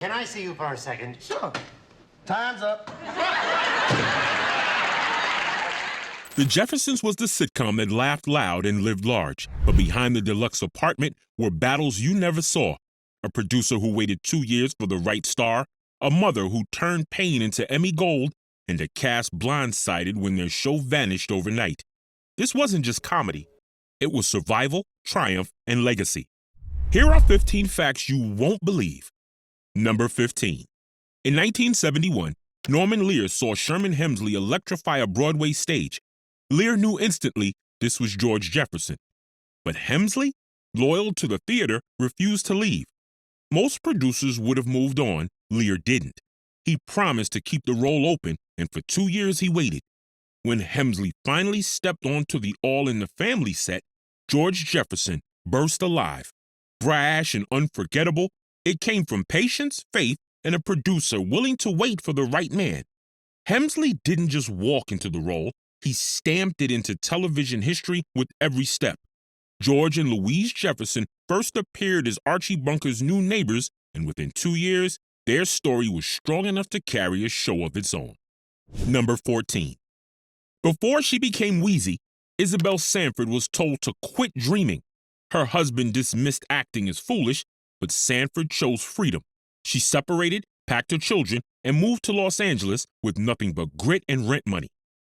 Can I see you for a second? Sure. Time's up. The Jeffersons was the sitcom that laughed loud and lived large, but behind the deluxe apartment were battles you never saw. A producer who waited 2 years for the right star, a mother who turned pain into Emmy gold, and a cast blindsided when their show vanished overnight. This wasn't just comedy. It was survival, triumph, and legacy. Here are 15 facts you won't believe. Number 15. In 1971, Norman Lear saw Sherman Hemsley electrify a Broadway stage. Lear knew instantly this was George Jefferson. But Hemsley, loyal to the theater, refused to leave. Most producers would have moved on. Lear didn't. He promised to keep the role open, and for 2 years he waited. When Hemsley finally stepped onto the All in the Family set, George Jefferson burst alive. Brash and unforgettable, it came from patience, faith, and a producer willing to wait for the right man. Hemsley didn't just walk into the role, he stamped it into television history with every step. George and Louise Jefferson first appeared as Archie Bunker's new neighbors, and within 2 years, their story was strong enough to carry a show of its own. Number 14. Before she became Wheezy, Isabel Sanford was told to quit dreaming. Her husband dismissed acting as foolish, but Sanford chose freedom. She separated, packed her children, and moved to Los Angeles with nothing but grit and rent money.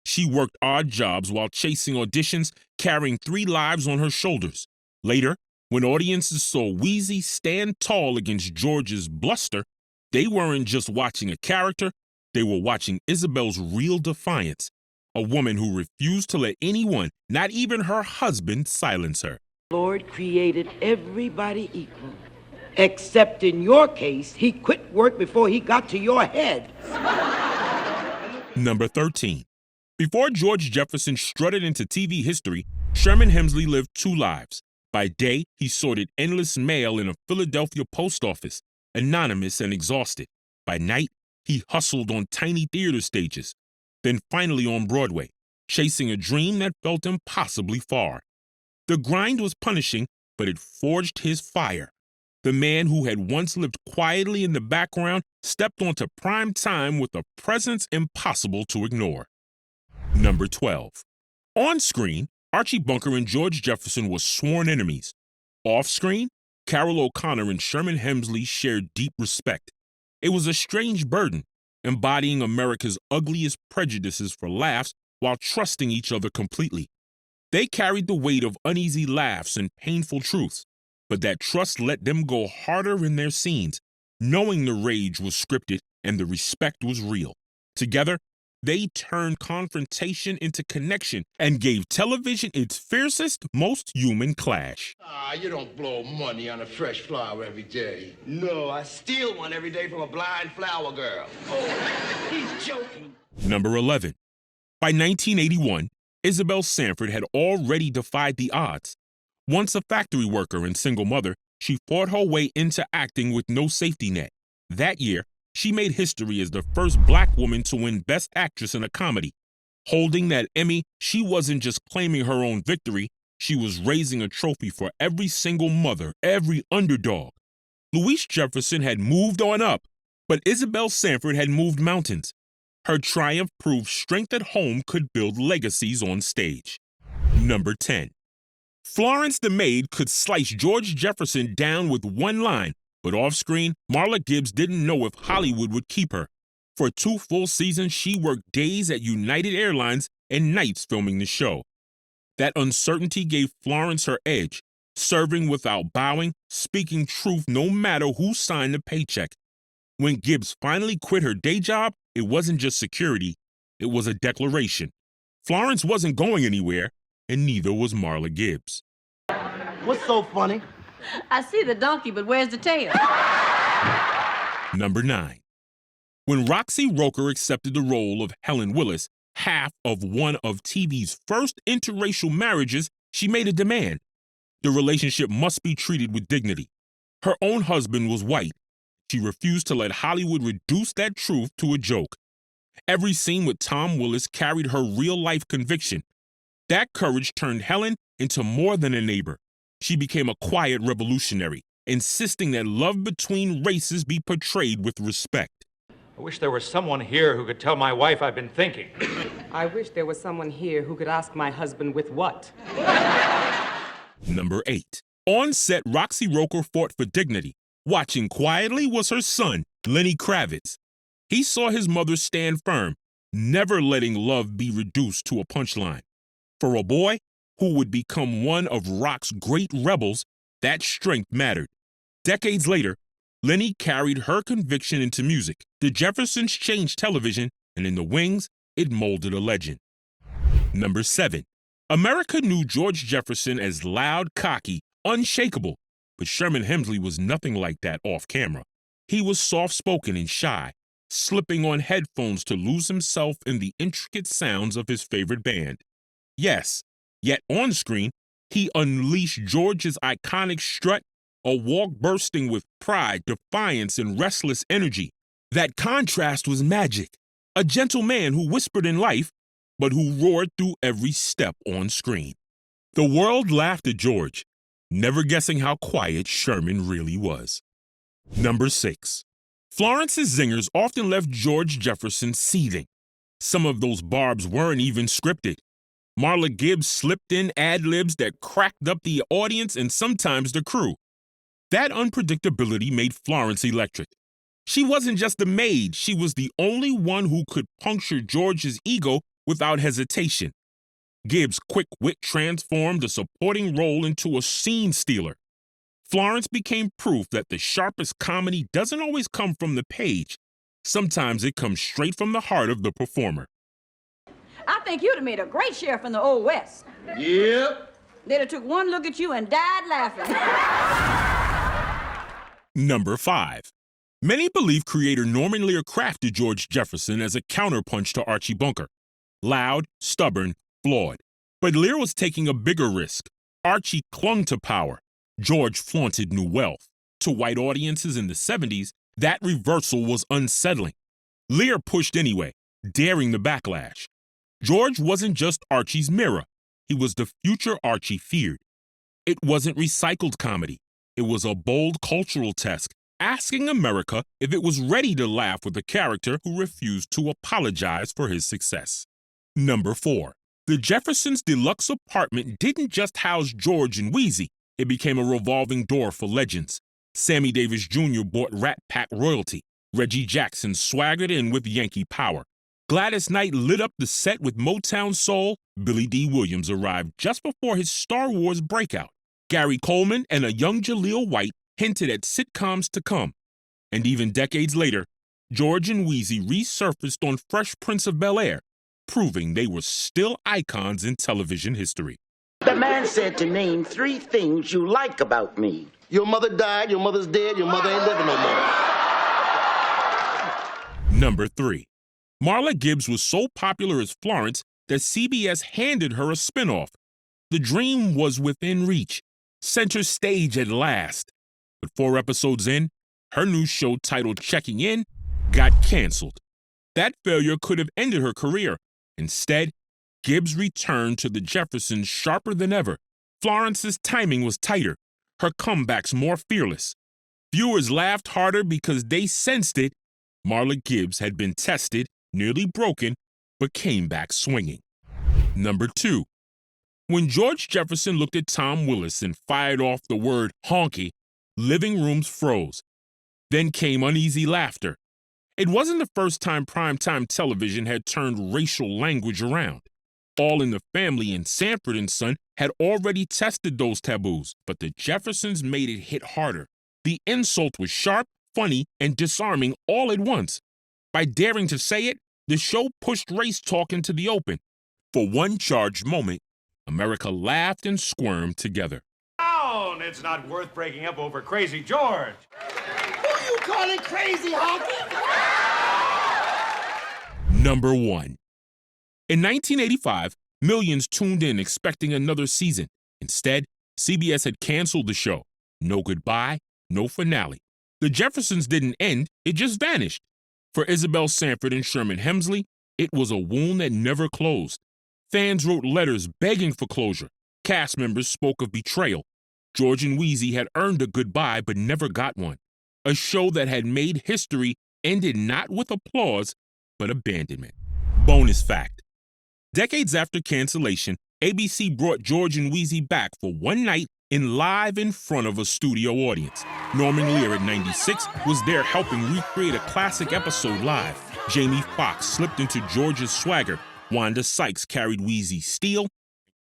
She worked odd jobs while chasing auditions, carrying 3 lives on her shoulders. Later, when audiences saw Wheezy stand tall against George's bluster, they weren't just watching a character, they were watching Isabel's real defiance, a woman who refused to let anyone, not even her husband, silence her. Lord created everybody equal, except in your case, he quit work before he got to your head. Number 13. Before George Jefferson strutted into TV history, Sherman Hemsley lived 2 lives. By day, he sorted endless mail in a Philadelphia post office, anonymous and exhausted. By night, he hustled on tiny theater stages, then finally on Broadway, chasing a dream that felt impossibly far. The grind was punishing, but it forged his fire. The man who had once lived quietly in the background stepped onto prime time with a presence impossible to ignore. Number 12. On screen, Archie Bunker and George Jefferson were sworn enemies. Off screen, Carol O'Connor and Sherman Hemsley shared deep respect. It was a strange burden, embodying America's ugliest prejudices for laughs while trusting each other completely. They carried the weight of uneasy laughs and painful truths, but that trust let them go harder in their scenes, knowing the rage was scripted and the respect was real. Together, they turned confrontation into connection and gave television its fiercest, most human clash. You don't blow money on a fresh flower every day. No, I steal one every day from a blind flower girl. Oh, he's joking. Number 11. By 1981, Isabel Sanford had already defied the odds. Once a factory worker and single mother, she fought her way into acting with no safety net. That year, she made history as the first Black woman to win Best Actress in a comedy. Holding that Emmy, she wasn't just claiming her own victory, she was raising a trophy for every single mother, every underdog. Louise Jefferson had moved on up, but Isabel Sanford had moved mountains. Her triumph proved strength at home could build legacies on stage. Number 10. Florence the maid could slice George Jefferson down with one line, but off-screen, Marla Gibbs didn't know if Hollywood would keep her. For 2 full seasons, she worked days at United Airlines and nights filming the show. That uncertainty gave Florence her edge, serving without bowing, speaking truth no matter who signed the paycheck. When Gibbs finally quit her day job, it wasn't just security, it was a declaration. Florence wasn't going anywhere, and neither was Marla Gibbs. What's so funny? I see the donkey, but where's the tail? Number 9. When Roxy Roker accepted the role of Helen Willis, half of one of TV's first interracial marriages, she made a demand. The relationship must be treated with dignity. Her own husband was white. She refused to let Hollywood reduce that truth to a joke. Every scene with Tom Willis carried her real-life conviction. That courage turned Helen into more than a neighbor. She became a quiet revolutionary, insisting that love between races be portrayed with respect. I wish there was someone here who could tell my wife I've been thinking. I wish there was someone here who could ask my husband with what. Number 8. On set, Roxy Roker fought for dignity. Watching quietly was her son, Lenny Kravitz. He saw his mother stand firm, never letting love be reduced to a punchline. For a boy who would become one of rock's great rebels, that strength mattered. Decades later, Lenny carried her conviction into music. The Jeffersons changed television, and in the wings, it molded a legend. Number 7. America knew George Jefferson as loud, cocky, unshakable, but Sherman Hemsley was nothing like that off camera. He was soft-spoken and shy, slipping on headphones to lose himself in the intricate sounds of his favorite band. Yes, yet on screen, he unleashed George's iconic strut, a walk bursting with pride, defiance, and restless energy. That contrast was magic. A gentle man who whispered in life, but who roared through every step on screen. The world laughed at George, never guessing how quiet Sherman really was. Number 6. Florence's zingers often left George Jefferson seething. Some of those barbs weren't even scripted. Marla Gibbs slipped in ad-libs that cracked up the audience and sometimes the crew. That unpredictability made Florence electric. She wasn't just a maid, she was the only one who could puncture George's ego without hesitation. Gibbs' quick wit transformed a supporting role into a scene stealer. Florence became proof that the sharpest comedy doesn't always come from the page. Sometimes it comes straight from the heart of the performer. I think you'd have made a great sheriff in the Old West. Yep. They'd have took one look at you and died laughing. Number 5. Many believe creator Norman Lear crafted George Jefferson as a counterpunch to Archie Bunker. Loud, stubborn, flawed. But Lear was taking a bigger risk. Archie clung to power. George flaunted new wealth. To white audiences in the 70s, that reversal was unsettling. Lear pushed anyway, daring the backlash. George wasn't just Archie's mirror. He was the future Archie feared. It wasn't recycled comedy. It was a bold cultural test, asking America if it was ready to laugh with a character who refused to apologize for his success. Number 4. The Jeffersons' deluxe apartment didn't just house George and Wheezy. It became a revolving door for legends. Sammy Davis Jr. bought Rat Pack royalty. Reggie Jackson swaggered in with Yankee power. Gladys Knight lit up the set with Motown soul. Billy D. Williams arrived just before his Star Wars breakout. Gary Coleman and a young Jaleel White hinted at sitcoms to come. And even decades later, George and Wheezy resurfaced on Fresh Prince of Bel-Air, proving they were still icons in television history. The man said to name 3 things you like about me. Your mother died, your mother's dead, your mother ain't living no more. Number 3. Marla Gibbs was so popular as Florence that CBS handed her a spinoff. The dream was within reach, center stage at last. But 4 episodes in, her new show titled Checking In got canceled. That failure could have ended her career. Instead, Gibbs returned to the Jeffersons sharper than ever. Florence's timing was tighter, her comebacks more fearless. Viewers laughed harder because they sensed it. Marla Gibbs had been tested, nearly broken, but came back swinging. Number 2. When George Jefferson looked at Tom Willis and fired off the word honky, living rooms froze. Then came uneasy laughter. It wasn't the first time primetime television had turned racial language around. All in the Family and Sanford and Son had already tested those taboos, but the Jeffersons made it hit harder. The insult was sharp, funny, and disarming all at once. By daring to say it, the show pushed race talk into the open. For one charged moment, America laughed and squirmed together. Down! It's not worth breaking up over Crazy George. Who you calling crazy, honky? Number 1. In 1985, millions tuned in expecting another season. Instead, CBS had canceled the show. No goodbye, no finale. The Jeffersons didn't end, it just vanished. For Isabel Sanford and Sherman Hemsley, it was a wound that never closed. Fans wrote letters begging for closure. Cast members spoke of betrayal. George and Wheezy had earned a goodbye but never got one. A show that had made history ended not with applause, but abandonment. Bonus fact. Decades after cancellation, ABC brought George and Wheezy back for one night and live in front of a studio audience. Norman Lear at 96 was there helping recreate a classic episode live. Jamie Foxx slipped into George's swagger. Wanda Sykes carried Wheezy's steel.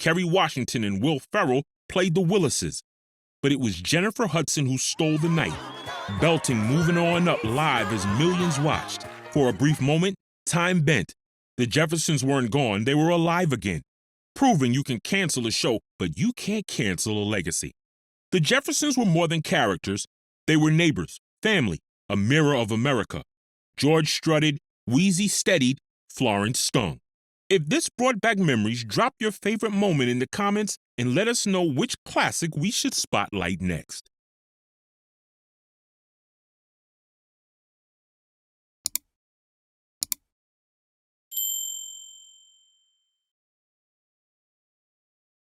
Kerry Washington and Will Ferrell played the Willises. But it was Jennifer Hudson who stole the night, belting Moving On Up live as millions watched. For a brief moment, time bent. The Jeffersons weren't gone, they were alive again, proving you can cancel a show, but you can't cancel a legacy. The Jeffersons were more than characters. They were neighbors, family, a mirror of America. George strutted, Wheezy steadied, Florence stung. If this brought back memories, drop your favorite moment in the comments and let us know which classic we should spotlight next.